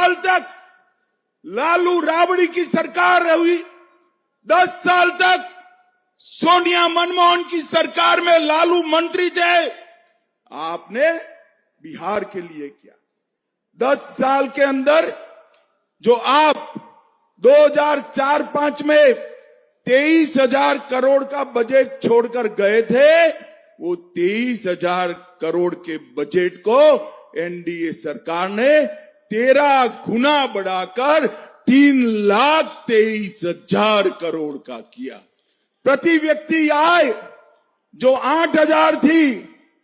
साल तक लालू राबड़ी की सरकार हुई, 10 साल तक सोनिया मनमोहन की सरकार में लालू मंत्री थे। आपने बिहार के लिए किया। 10 साल के अंदर जो आप 2004-05 में 23,000 करोड़ का बजट छोड़कर गए थे, वो 23,000 करोड़ के बजट को एनडीए सरकार ने 13 गुना बढ़ाकर 3,23,000 करोड़ का किया। प्रति व्यक्ति आय जो 8,000 थी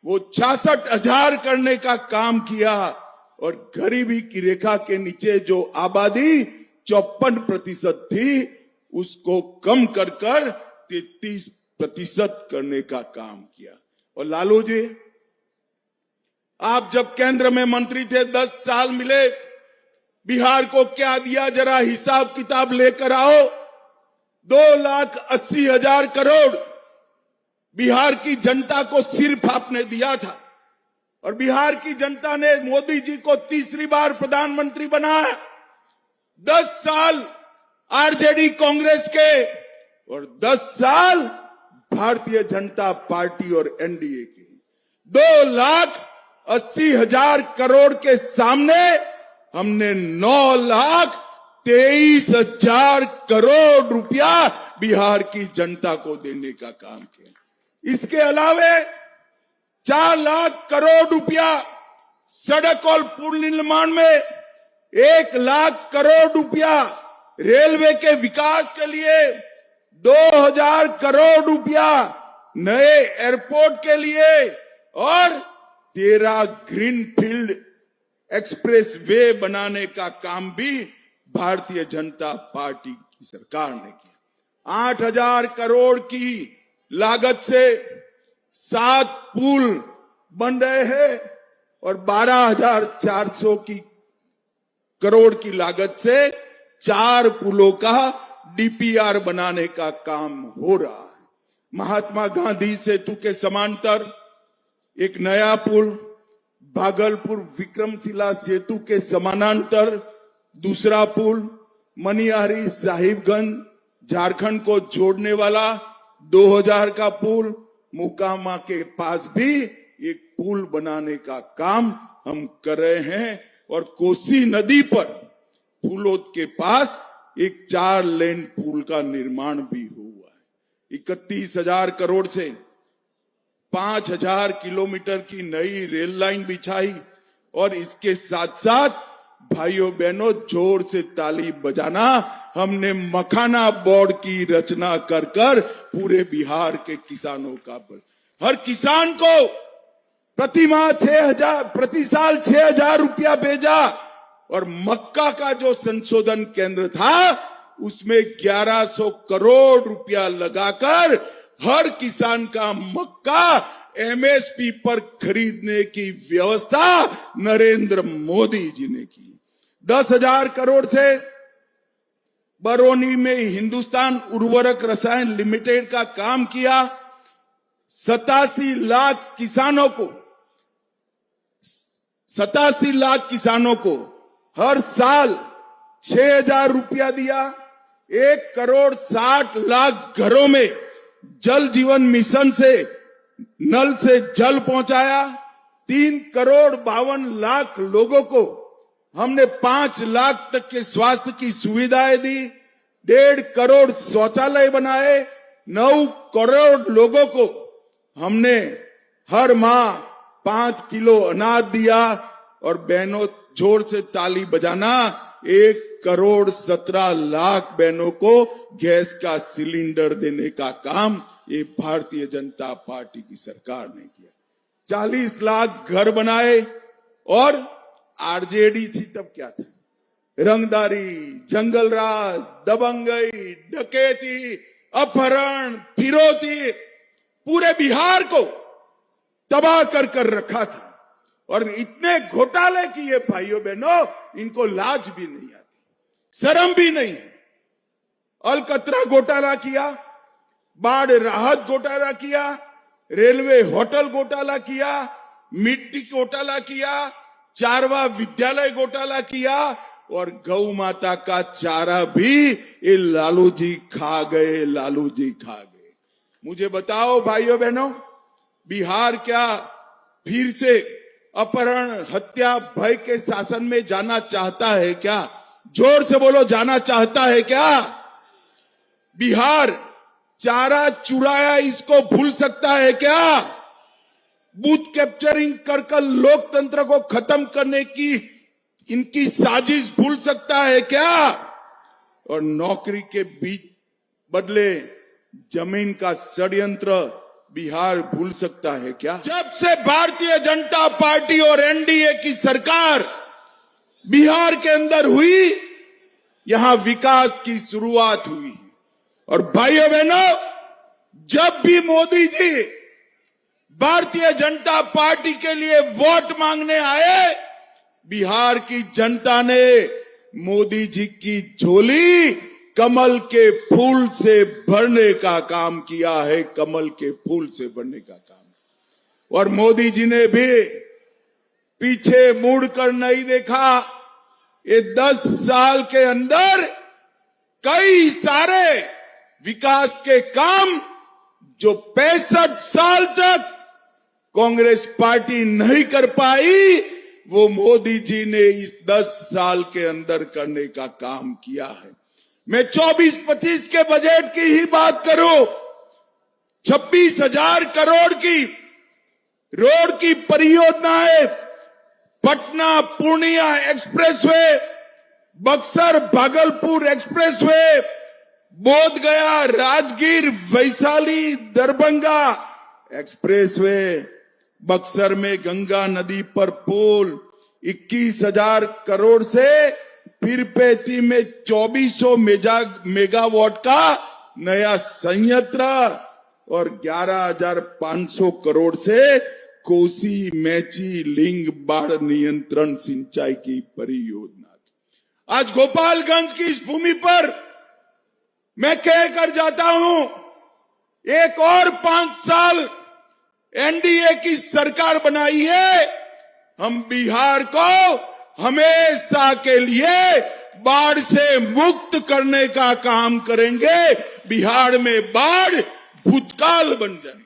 वो 66,000 करने का काम किया, और गरीबी की रेखा के नीचे जो आबादी 54% थी उसको कम कर 33% करने का काम किया। और लालू जी, आप जब केंद्र में मंत्री थे, 10 साल मिले, बिहार को क्या दिया जरा हिसाब किताब लेकर आओ। 2,80,000 करोड़ बिहार की जनता को सिर्फ आपने दिया था, और बिहार की जनता ने मोदी जी को तीसरी बार प्रधानमंत्री बनाया। 10 साल आरजेडी कांग्रेस के और 10 साल भारतीय जनता पार्टी और एनडीए की। 2,80,000 करोड़ के सामने हमने 9,23,000 करोड़ रुपया बिहार की जनता को देने का काम किया। इसके अलावे 4 लाख करोड़ रुपया सड़क और पुल निर्माण में, 1 लाख करोड़ रुपया रेलवे के विकास के लिए, 2,000 करोड़ रुपया नए एयरपोर्ट के लिए, और 13 ग्रीनफील्ड एक्सप्रेस वे बनाने का काम भी भारतीय जनता पार्टी की सरकार ने किया। 8,000 करोड़ की लागत से 7 पुल बन रहे हैं, और 12,400 करोड़ की लागत से 4 पुलों का डीपीआर बनाने का काम हो रहा है। महात्मा गांधी सेतु के समांतर एक नया पुल, भागलपुर विक्रमशिला सेतु के समानांतर दूसरा पुल, मनिहारी साहिबगंज झारखंड को जोड़ने वाला 2,000 का पुल, मोकामा के पास भी एक पुल बनाने का काम हम कर रहे हैं। और कोसी नदी पर फूलोद के पास एक 4 लेन पुल का निर्माण भी हुआ है। 31,000 करोड़ से 5,000 किलोमीटर की नई रेल लाइन बिछाई, और इसके साथ साथ भाइयों बहनों जोर से ताली बजाना, हमने मखाना बोर्ड की रचना कर पूरे बिहार के किसानों का हर किसान को प्रति साल 6,000 रुपया भेजा, और मक्का का जो संशोधन केंद्र था उसमें 1,100 करोड़ रुपया लगाकर हर किसान का मक्का एमएसपी पर खरीदने की व्यवस्था नरेंद्र मोदी जी ने की। 10,000 करोड़ से बरौनी में हिंदुस्तान उर्वरक रसायन लिमिटेड का काम किया। 87 लाख किसानों को हर साल 6,000 रुपया दिया। 1,60,00,000 घरों में जल जीवन मिशन से नल से जल पहुंचाया। 3,52,00,000 लोगों को हमने 5 लाख तक के स्वास्थ्य की सुविधाएं दी। 1.5 करोड़ शौचालय बनाए। 9 करोड़ लोगों को हमने हर माह 5 किलो अनाज दिया। और बहनों जोर से ताली बजाना, 1,17,00,000 बहनों को गैस का सिलेंडर देने का काम ये भारतीय जनता पार्टी की सरकार ने किया। 40 लाख घर बनाए। और आरजेडी थी तब क्या था? रंगदारी, जंगलराज, दबंगई, डकैती, अपहरण, फिरौती, पूरे बिहार को तबाह कर रखा था। और इतने घोटाले किए भाइयों बहनों, इनको लाज भी नहीं आती, शर्म भी नहीं। अलकतरा घोटाला किया, बाढ़ राहत घोटाला किया, रेलवे होटल घोटाला किया, मिट्टी घोटाला किया, चारवा विद्यालय घोटाला किया, और गौ माता का चारा भी ये लालू जी खा गए, लालू जी खा गए। मुझे बताओ भाइयों बहनों, बिहार क्या फिर से अपहरण, हत्या, भय के शासन में जाना चाहता है क्या? जोर से बोलो, जाना चाहता है क्या? बिहार चारा चुराया इसको भूल सकता है क्या? बूथ कैप्चरिंग कर लोकतंत्र को खत्म करने की इनकी साजिश भूल सकता है क्या? और नौकरी के बीच बदले जमीन का षड्यंत्र बिहार भूल सकता है क्या? जब से भारतीय जनता पार्टी और एनडीए की सरकार बिहार के अंदर हुई, यहां विकास की शुरुआत हुई। और भाइयों बहनों, जब भी मोदी जी भारतीय जनता पार्टी के लिए वोट मांगने आए, बिहार की जनता ने मोदी जी की झोली कमल के फूल से भरने का काम किया है, कमल के फूल से भरने का काम। और मोदी जी ने भी पीछे मुड़कर नहीं देखा। ये 10 साल के अंदर कई सारे विकास के काम जो 65 साल तक कांग्रेस पार्टी नहीं कर पाई, वो मोदी जी ने इस 10 साल के अंदर करने का काम किया है। मैं 24-25 के बजट की ही बात करूं, 26,000 करोड़ की रोड की परियोजनाएं, पटना पूर्णिया एक्सप्रेसवे, बक्सर भागलपुर एक्सप्रेसवे, बोध गया राजगीर वैशाली दरभंगा एक्सप्रेसवे, बक्सर में गंगा नदी पर पुल, 21,000 करोड़ से पीरपेटी में 2400 मेगावाट का नया संयंत्र और 11,500 करोड़ से कोसी मैची लिंग बाढ़ नियंत्रण सिंचाई की परियोजना। आज गोपालगंज की इस भूमि पर मैं कह कर जाता हूं, एक और 5 साल एनडीए की सरकार बनाई है, हम बिहार को हमेशा के लिए बाढ़ से मुक्त करने का काम करेंगे। बिहार में बाढ़ भूतकाल बन जाए।